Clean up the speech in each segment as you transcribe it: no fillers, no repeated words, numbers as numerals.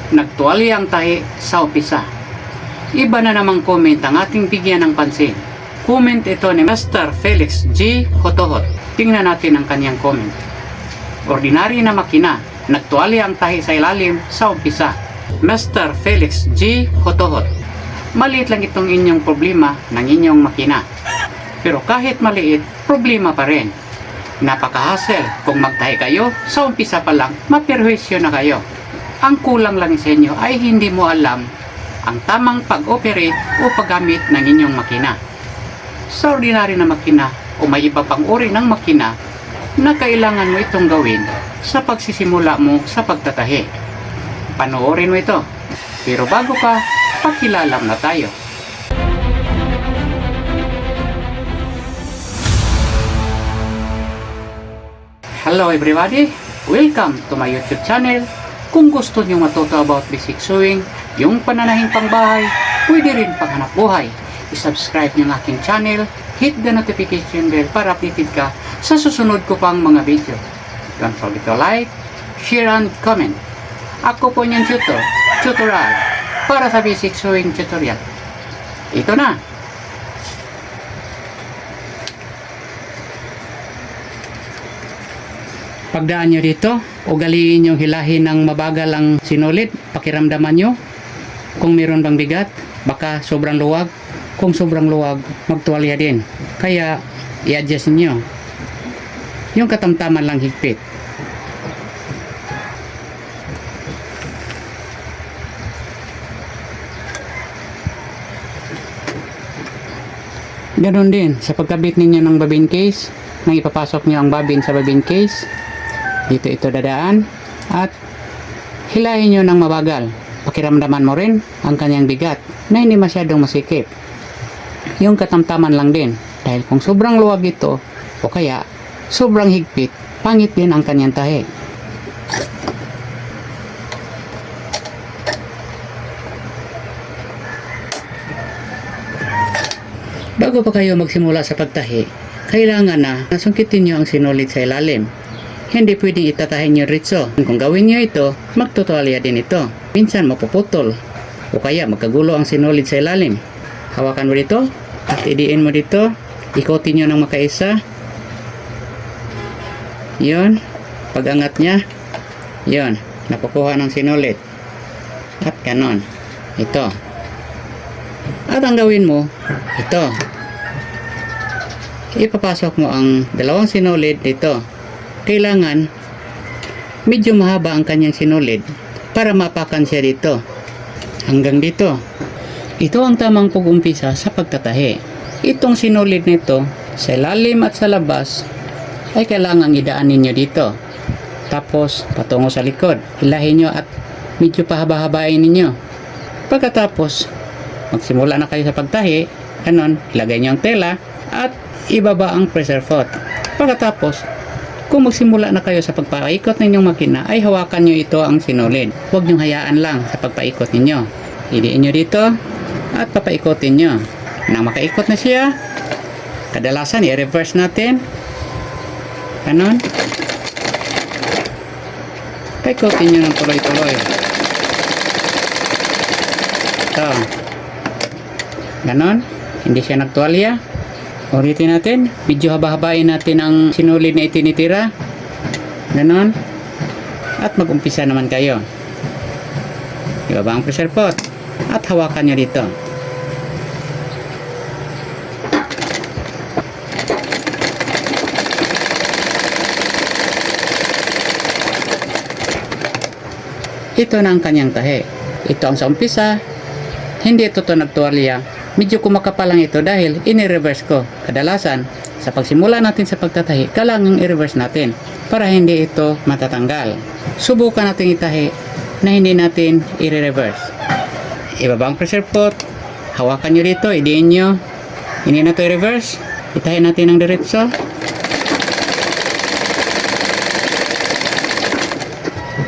Nagtuwalya ang tahi sa umpisa. Iba na namang comment ang ating bigyan ng pansin. Comment ito ni Mr. Felix G. Hotohot. Tingnan natin ang kanyang comment. Ordinary na makina, nagtuwalya ang tahi sa ilalim sa umpisa. Mr. Felix G. Hotohot. Maliit lang itong inyong problema ng inyong makina. Pero kahit maliit, problema pa rin. Napaka-hassle kung magtahi kayo, sa umpisa pa lang, maperwisyo na kayo. Ang kulang lang sa inyo ay hindi mo alam ang tamang pag-operate o paggamit ng inyong makina. Sa ordinary na makina o may iba pang uri ng makina na kailangan mo itong gawin sa pagsisimula mo sa pagtatahi. Panoorin mo ito. Pero bago pa, pakilala na tayo. Hello everybody! Welcome to my YouTube channel. Kung gusto nyo matuto about basic sewing, yung pananahing pangbahay, pwede rin panghanap buhay, i-subscribe nyo ang aking channel, hit the notification bell para updated ka sa susunod ko pang mga video. Don't forget to like, share, and comment. Ako po niyang tutorial para sa basic sewing tutorial. Ito na! Pagdaan nyo dito, ugaliin nyo hilahin ng mabagal ang sinulid, pakiramdaman nyo kung meron bang bigat, baka sobrang luwag. Kung sobrang luwag, magtuwalya din. Kaya, i-adjust nyo yung katamtaman lang higpit. Ganon din, sa pagkabit ninyo ng bobbin case, nang ipapasok nyo ang bobbin sa bobbin case, dito ito dadaan at hilahin nyo ng mabagal. Pakiramdaman mo rin ang kanyang bigat na hindi masyadong masikip. Yung katamtaman lang din, dahil kung sobrang luwag ito o kaya sobrang higpit, pangit din ang kanyang tahi. Bago pa kayo magsimula sa pagtahi, kailangan na nasungkitin nyo ang sinulid sa ilalim. Hindi pwedeng itatahin nyo ritso. Kung gawin nyo ito, magtutuwalya din ito. Minsan mapuputol o kaya magkagulo ang sinulid sa ilalim. Hawakan mo dito at idiin mo dito. Ikotin nyo ng makaisa. Yon. Pag-angat nya, yon. Nakukuha ng sinulid. At ganon. Ito. At ang gawin mo, ito. Ipapasok mo ang dalawang sinulid dito. Kailangan medyo mahaba ang kanyang sinulid para mapakan siya dito hanggang dito. Ito ang tamang pag-umpisa sa pagtatahi. Itong sinulid nito sa ilalim at sa labas ay kailangang idaan ninyo dito, tapos patungo sa likod. Hilahin nyo at medyo pahaba-habain ninyo. Pagkatapos magsimula na kayo sa pagtahi, ganon, ilagay nyo ang tela at ibaba ang pressure foot. Pagkatapos, kung magsimula na kayo sa pagpaikot ng inyong makina, ay hawakan nyo ito ang sinulid. Huwag nyo hayaan lang sa pagpaikot ninyo. Idiin nyo dito at papaikotin nyo. Nang makaikot na siya, kadalasan i-reverse natin. Ganon. Paikotin nyo ng tuloy-tuloy. Ito. Ganon. Hindi siya nagtuwalya. Ulitin natin, medyo haba-habain natin ang sinulid na itinitira. Ganon. At mag-umpisa naman kayo. Ibaba ang pressure pot at hawakan nyo dito. Ito na ang kanyang tahi. Ito ang sa umpisa. Hindi ito nagtuwalya. Medyo kumakapal lang ito dahil ini-reverse ko. Kadalasan, sa pagsimula natin sa pagtatahi, kailangang i-reverse natin para hindi ito matatanggal. Subukan natin itahi na hindi natin i-reverse. Ibaba ang pressure pot, hawakan nyo dito, idiin nyo. Hindi na ito i-reverse. Itahin natin ng diretso.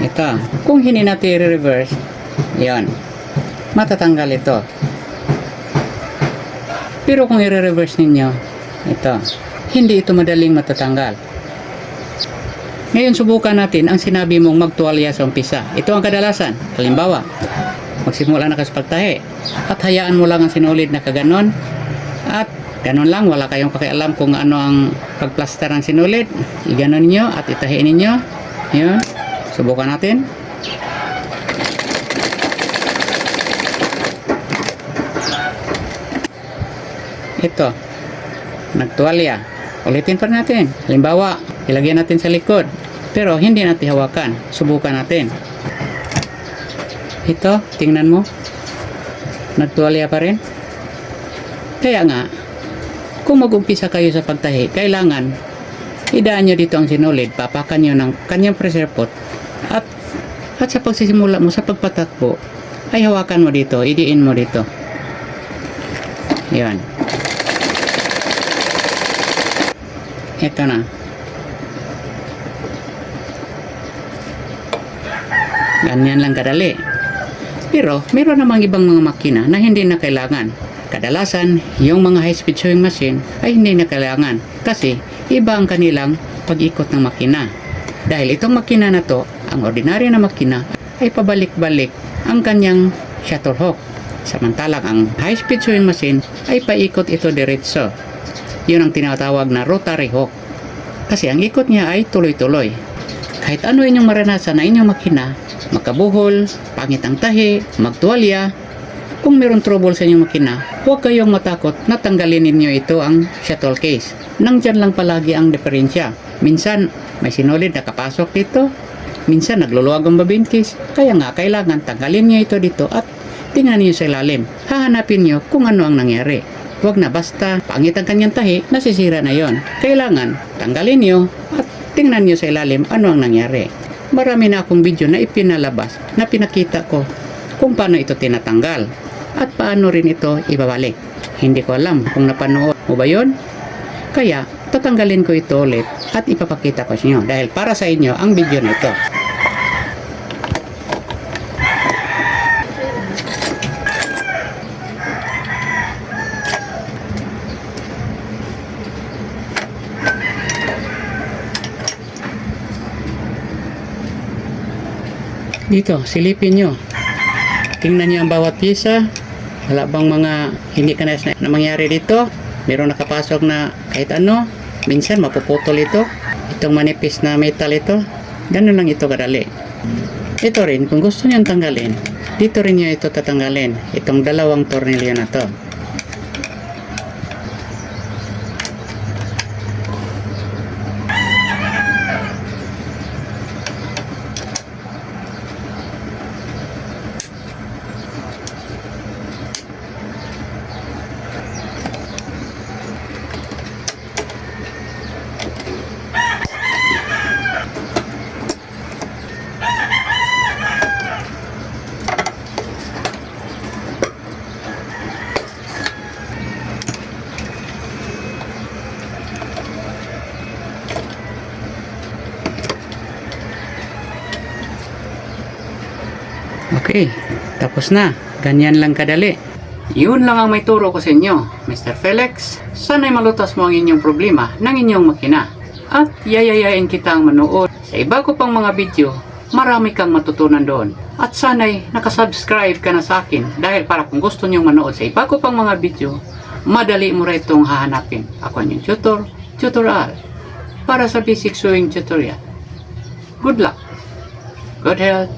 Ito. Kung hindi natin i-reverse, yan, matatanggal ito. Pero kung i-reverse ninyo, ito, hindi ito madaling matatanggal. Ngayon subukan natin ang sinabi mong magtuwalya sa umpisa. Ito ang kadalasan. Halimbawa, magsimula na ka sa pagtahi at hayaan mo lang ang sinulid na kaganon at ganon lang, wala kayong pakialam kung ano ang pagplaster ng sinulid. Iganon nyo at itahiin ninyo. Yun. Subukan natin. Ito, nagtuwalya. Ulitin pa natin. Halimbawa, ilagyan natin sa likod. Pero hindi natin hawakan. Subukan natin. Ito, tingnan mo. Nagtuwalya pa rin. Kaya nga, kung mag-umpisa kayo sa pagtahi, kailangan idaan nyo dito ang sinulid. Papakan nyo ng kanyang pressure pot. At sa pagsisimula mo sa pagpatakbo, ay hawakan mo dito. Idiin mo dito. Yan. Ito na. Ganyan lang kadali. Pero, meron namang ibang mga makina na hindi na kailangan. Kadalasan, yung mga high-speed sewing machine ay hindi na kailangan kasi iba ang kanilang pag-ikot ng makina. Dahil itong makina na to, ang ordinaryo na makina, ay pabalik-balik ang kanyang shuttle hook. Samantalang ang high-speed sewing machine ay paikot ito diretso. Yun ang tinatawag na rotary hook. Kasi ang ikot niya ay tuloy-tuloy. Kahit ano inyong maranasan na inyong makina, makabuhol, pangit ang tahi, magtuwalya, kung meron trouble sa inyong makina, huwag kayong matakot na tanggalin ninyo ito ang shuttle case. Nandyan lang palagi ang diferensya. Minsan, may sinulid na kapasok dito. Minsan, nagluluwag ang babin case. Kaya nga, kailangan tanggalin nyo ito dito at tingnan niyo sa ilalim. Hahanapin niyo kung ano ang nangyari. Huwag na basta pangit ang kanyang tahi, nasisira na yon. Kailangan tanggalin niyo at tingnan niyo sa ilalim ano ang nangyari. Marami na akong video na ipinalabas na pinakita ko kung paano ito tinatanggal at paano rin ito ibabalik. Hindi ko alam kung napanood mo ba yon. Kaya tatanggalin ko ito ulit at ipapakita ko sa inyo dahil para sa inyo ang video na ito. Dito, silipin nyo. Tingnan nyo ang bawat pyesa. Wala bang mga hindi kanayas na mangyari dito? Meron nakapasok na kahit ano. Minsan mapuputol ito. Itong manipis na metal ito. Ganun lang ito kadali. Ito rin, kung gusto nyo tanggalin, dito rin nyo ito tatanggalin. Itong dalawang tornilyo na to. Okay, tapos na. Ganyan lang kadali. Yun lang ang may turo ko sa inyo, Mr. Felix. Sana'y malutas mo ang inyong problema ng inyong makina. At yayayain kitang manood sa iba ko pang mga video. Marami kang matutunan doon. At sana'y nakasubscribe ka na sa akin dahil para kung gusto nyong manood sa iba ko pang mga video, madali mo rin itong hahanapin. Ako ang yung tutorial para sa basic sewing tutorial. Good luck, good health,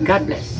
God bless.